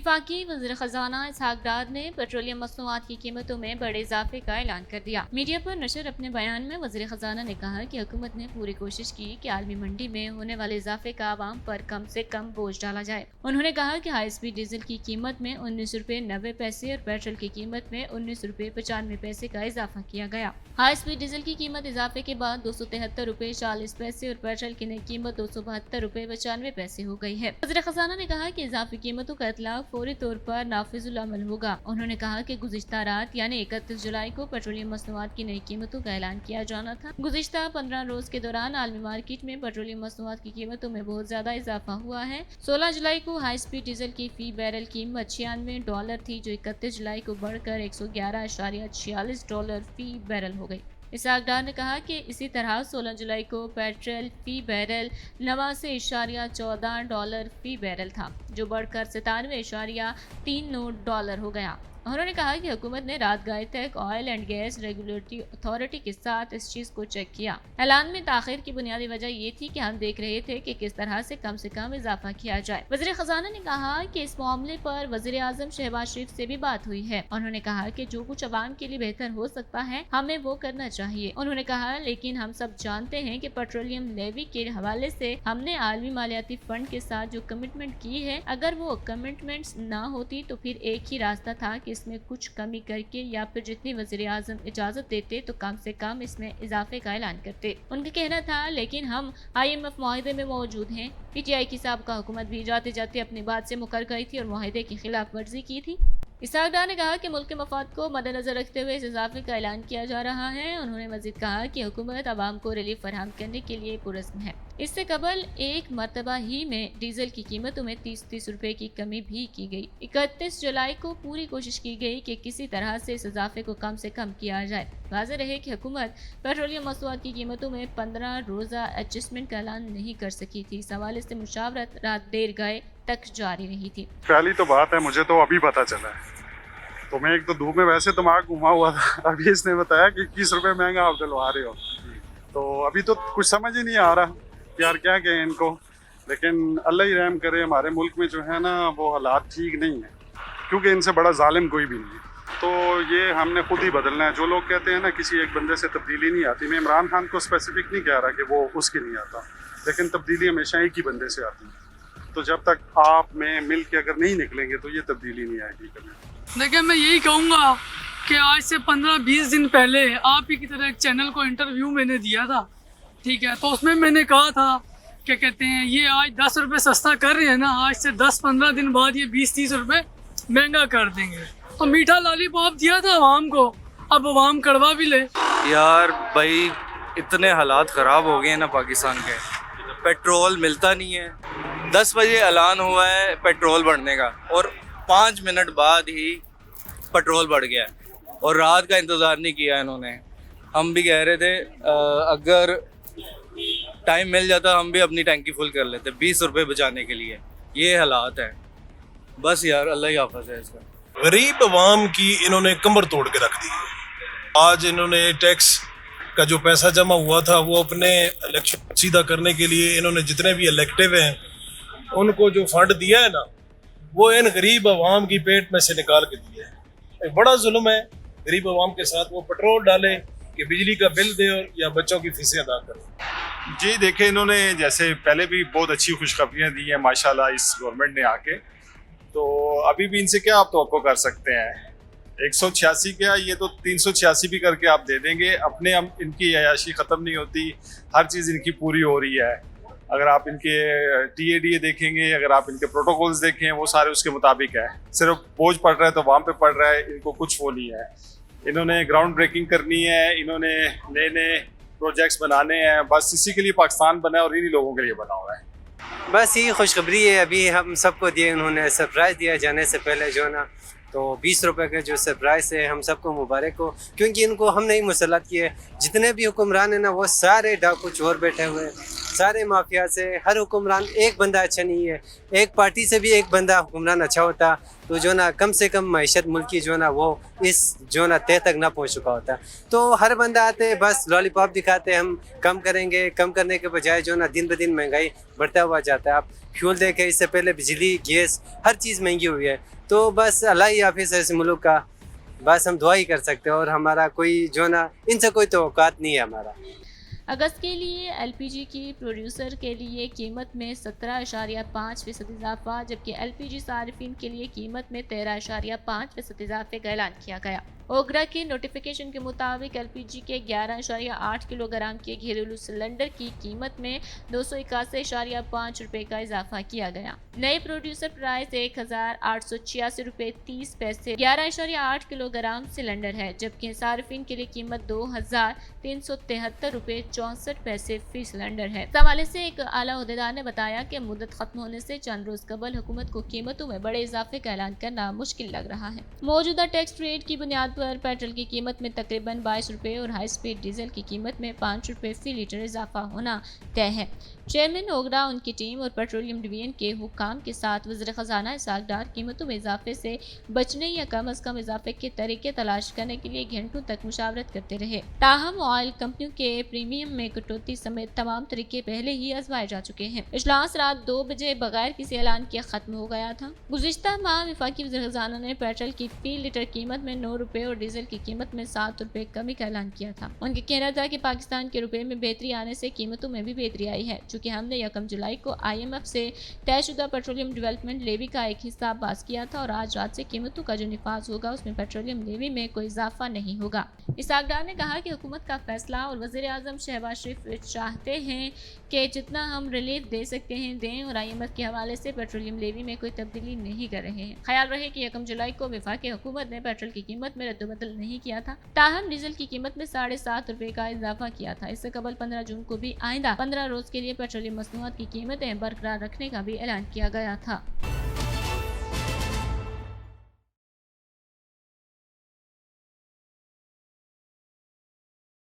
वफाकी वज़ीर ख़ज़ाना इसहाक़ डार ने पेट्रोलियम मसनूआत की कीमतों में बड़े इजाफे का ऐलान कर दिया। मीडिया पर नशर अपने बयान में वज़ीर ख़ज़ाना ने कहा कि हुकूमत ने पूरी कोशिश की कि आलमी मंडी में होने वाले इजाफे का आवाम पर कम से कम बोझ डाला जाए। उन्होंने कहा कि हाई स्पीड डीजल की कीमत में 19 रुपए 90 पैसे और पेट्रोल की कीमत में 19 रुपए 95 पैसे का इजाफा किया गया। हाई स्पीड डीजल की कीमत इजाफे के बाद 273 रुपए 40 पैसे और पेट्रोल की नई कीमत 272 रुपए 95 पैसे हो गई है। वज़ीर ख़ज़ाना ने कहा कि इजाफी कीमतों का इतलाक फौरी तौर पर नाफिजुल अमल होगा। उन्होंने कहा कि गुज़िश्ता रात यानी 31 जुलाई को पेट्रोलियम मसनूआत की नई कीमतों का ऐलान किया जाना था। गुज़िश्ता 15 रोज के दौरान आलमी मार्केट में पेट्रोलियम मसनूआत की कीमतों में बहुत ज्यादा इजाफा हुआ है। 16 जुलाई को हाई स्पीड डीजल की फी बैरल कीमत $96 थी, जो 31 जुलाई को बढ़कर $111.46 फी बैरल हो गई। इसहाक़ डार ने कहा कि इसी तरह 16 जुलाई को पेट्रोल फी बैरल $89.14 फी बैरल था, जो बढ़कर $97.39 हो गया। उन्होंने कहा कि हुकूमत ने रात गए तक oil and gas regulatory authority के साथ इस चीज को चेक किया। ऐलान में ताखिर की बुनियादी वजह ये थी कि हम देख रहे थे कि किस तरह से कम इजाफा किया जाए। वज़ीर ख़ज़ाना ने कहा कि इस मामले पर वज़ीर आज़म शहबाज शरीफ से भी बात हुई है। उन्होंने कहा कि जो कुछ अवाम के लिए बेहतर हो सकता है हमें वो करना चाहिए। उन्होंने कहा लेकिन हम सब जानते हैं कि पेट्रोलियम लेवी के हवाले से हमने आलमी मालियाती फंड के साथ जो कमिटमेंट की है, अगर वो कमिटमेंट्स ना होती तो फिर एक ही रास्ता था कि इसमें कुछ कमी करके या फिर जितनी वज़ीर आज़म इजाजत देते तो कम से कम इसमें इजाफे का ऐलान करते। उनका कहना था लेकिन हम IMF मुआहदे में मौजूद हैं। PTI की साबिका हुकूमत भी जाते जाते अपनी बात से मुकर गई थी और मुआहदे की खिलाफ वर्जी की थी। इसहाक़ डार ने कहा कि मुल्क के मफाद को मद्देनजर रखते हुए इस इजाफे का ऐलान किया जा रहा है। उन्होंने मज़ीद कहा कि हुकूमत आवाम को रिलीफ फराहम करने के लिए पुरज़्म है। इससे कबल एक मरतबा ही में डीजल की कीमतों में 30 रुपए की कमी भी की गई। 31 जुलाई को पूरी कोशिश की गई कि किसी तरह से इस इजाफे को कम से कम किया जाए। वाज़ेह रहे कि हुकूमत पेट्रोलियम मसनूआत की कीमतों में 15 रोज़ा एडजस्टमेंट का ऐलान नहीं कर सकी थी। इस हवाले से मुशावरत रात देर गए तक जारी रही थी। पहली तो बात है, मुझे तो अभी पता चला है, तो मैं एक तो धूप में वैसे दिमाग घुमा हुआ था। अभी इसने बताया कि 21 रुपए महंगा आप डलवा रहे हो, तो अभी तो कुछ समझ ही नहीं आ रहा कि यार क्या कहें इनको। लेकिन अल्लाह ही रहम करे, हमारे मुल्क में जो है ना वो हालात ठीक नहीं है, क्योंकि इनसे बड़ा जालिम कोई भी नहीं है। तो ये हमने खुद ही बदलना है। जो लोग कहते हैं ना किसी एक बंदे से तब्दीली नहीं आती, मैं इमरान खान को स्पेसिफिक नहीं कह रहा कि वो उसके नहीं आता, लेकिन तब्दीली हमेशा एक ही बंदे से आती है। तो जब तक आप में मिल के अगर नहीं निकलेंगे तो ये तब्दीली नहीं आएगी कभी। देखिए, मैं यही कहूँगा कि आज से 15-20 दिन पहले आप ही की तरह एक चैनल को इंटरव्यू मैंने दिया था, ठीक है, तो उसमें मैंने कहा था क्या कहते हैं ये आज 10 रुपये सस्ता कर रहे हैं ना, आज से 10-15 दिन बाद ये 20-30 रुपये महंगा कर देंगे। तो मीठा लॉलीपॉप दिया था आवाम को, अब आवाम कड़वा भी ले। यार भाई इतने हालात ख़राब हो गए हैं ना पाकिस्तान के, पेट्रोल मिलता नहीं है। 10 बजे ऐलान हुआ है पेट्रोल बढ़ने का और 5 मिनट बाद ही पेट्रोल बढ़ गया और रात का इंतज़ार नहीं किया इन्होंने। हम भी कह रहे थे अगर टाइम मिल जाता हम भी अपनी टैंकी फुल कर लेते 20 रुपये बचाने के लिए। ये हालात हैं, बस यार अल्लाह ही हाफ़िज़ है इसका। गरीब अवाम की इन्होंने कमर तोड़ के रख दी है। आज इन्होंने टैक्स का जो पैसा जमा हुआ था वो अपने इलेक्शन सीधा करने के लिए इन्होंने जितने भी इलेक्टिव हैं उनको जो फंड दिया है ना, वो इन गरीब अवाम की पेट में से निकाल के दिया है। एक बड़ा जुल्म है गरीब अवाम के साथ। वो पेट्रोल डाले कि बिजली का बिल दे और या बच्चों की फीसें अदा करें। जी देखें, इन्होंने जैसे पहले भी बहुत अच्छी खुशखबरियाँ दी हैं माशाल्लाह इस गवर्नमेंट ने आके, तो अभी भी इनसे क्या आप तवक्को कर सकते हैं। 186 क्या, ये तो 386 भी करके आप दे देंगे। अपने हम इनकी अयाशी ख़त्म नहीं होती, हर चीज़ इनकी पूरी हो रही है। अगर आप इनके TADA देखेंगे, अगर आप इनके प्रोटोकॉल्स देखें, वो सारे उसके मुताबिक है। सिर्फ बोझ पड़ रहा है तो वहाँ पे पड़ रहा है, इनको कुछ वो नहीं है। इन्होंने ग्राउंड ब्रेकिंग करनी है, इन्होंने नए नए प्रोजेक्ट्स बनाने हैं, बस इसी के लिए पाकिस्तान बना है और इन्हीं लोगों के लिए बना हुआ है। बस ये खुशखबरी है अभी हम सबको दिए, उन्होंने सरप्राइज़ दिया जाने से पहले जो है ना, तो 20 रुपए का जो सरप्राइज है हम सबको मुबारक हो, क्योंकि इनको हम नहीं मुसल्लत किए। जितने भी हुक्मरान हैं ना वो सारे डाकू चोर बैठे हुए हैं, सारे माफिया से। हर हुक्मरान एक बंदा अच्छा नहीं है, एक पार्टी से भी एक बंदा हुक्मरान अच्छा होता तो जो ना कम से कम मईशत मुल्क की जो ना वो इस जो ना तय तक ना पहुंच चुका होता। तो हर बंदा आते हैं बस लॉलीपॉप दिखाते हम कम करेंगे, कम करने के बजाय जो ना दिन ब दिन महंगाई बढ़ता हुआ जाता है। आप फ्यूल देखें, इससे पहले बिजली गैस हर चीज़ महंगी हुई है। तो बस अल्लाह ही हाफिज़ है इस मुल्क का, बस हम दुआ ही कर सकते हैं और हमारा कोई जो ना इनसे कोई तो औकात नहीं है हमारा। अगस्त के लिए एलपीजी की प्रोड्यूसर के लिए कीमत में 17.5% इजाफा, जबकि एलपीजी सार्फिन के लिए कीमत में 13.5% इजाफे का ऐलान किया गया। ओगरा की नोटिफिकेशन के मुताबिक एलपीजी के 11.8 किलोग्राम के घरेलू सिलेंडर की कीमत में 281.5 रुपये का इजाफा किया गया। नई प्रोड्यूसर प्राइस 1,886 रुपये 30 पैसे 11.8 किलोग्राम सिलेंडर है, जबकि सार्फिन के लिए कीमत 2,373 रुपये 64 पैसे फी सिलेंडर है। इस हवाले से एक आला ओहदेदार ने बताया कि मुद्दत खत्म होने से चंद रोज कबल हुकूमत को कीमतों में बड़े इजाफे का ऐलान करना मुश्किल लग रहा है। मौजूदा टैक्स रेट की बुनियाद पर पेट्रोल की कीमत में तकरीबन 22 रुपये और हाई स्पीड डीजल की कीमत में 5 रुपये फी लीटर इजाफा होना तय है। चेयरमैन ओगरा, उनकी टीम और पेट्रोलियम डिवीजन के हुक्काम के साथ वज़ीर ख़जाना इसाक डार कीमतों में इजाफे से बचने या कम अज़ कम इजाफे के तरीके तलाश करने के लिए घंटों तक मुशावरत करते रहे। ताहम ऑयल कंपनियों के प्रीमियम में कटौती समेत तमाम तरीके पहले ही आजमाए जा चुके हैं। इजलास रात 2 बजे बगैर किसी ऐलान के खत्म हो गया था। गुज़िश्ता माह वफाकी वज़ीर ख़जाना ने पेट्रोल की फी लीटर कीमत में 9 रुपये और डीजल की कीमत में 7 रुपये कमी का ऐलान किया था। उनका कहना था कि पाकिस्तान के रुपये में बेहतरी आने से कीमतों में भी बेहतरी आई है, चूँकि हमने 1 जुलाई को IMF से तयशुदा पेट्रोलियम डेवलपमेंट लेवी का एक हिस्सा पास किया था और आज रात से कीमतों का जो निफाज होगा उसमें पेट्रोलियम लेवी में कोई इजाफा नहीं होगा। इसाक डार ने कहा कि हुकूमत का फैसला और वज़ीर आज़म शहबाज शरीफ चाहते हैं कि जितना हम रिलीफ दे सकते हैं दें और IMF के हवाले से पेट्रोलियम लेवी में कोई तब्दीली नहीं कर रहे हैं। ख्याल रहे कि 1 जुलाई को वफाकी हुकूमत ने पेट्रोल की कीमत में रद्दबदल नहीं किया था, ताहम डीजल की कीमत में 7.5 रुपये का इजाफा किया था। इससे कबल 15 जून को भी आइंदा 15 रोज के लिए पेट्रोलियम मसनूआत की कीमतें बरकरार रखने का भी ऐलान किया गया था।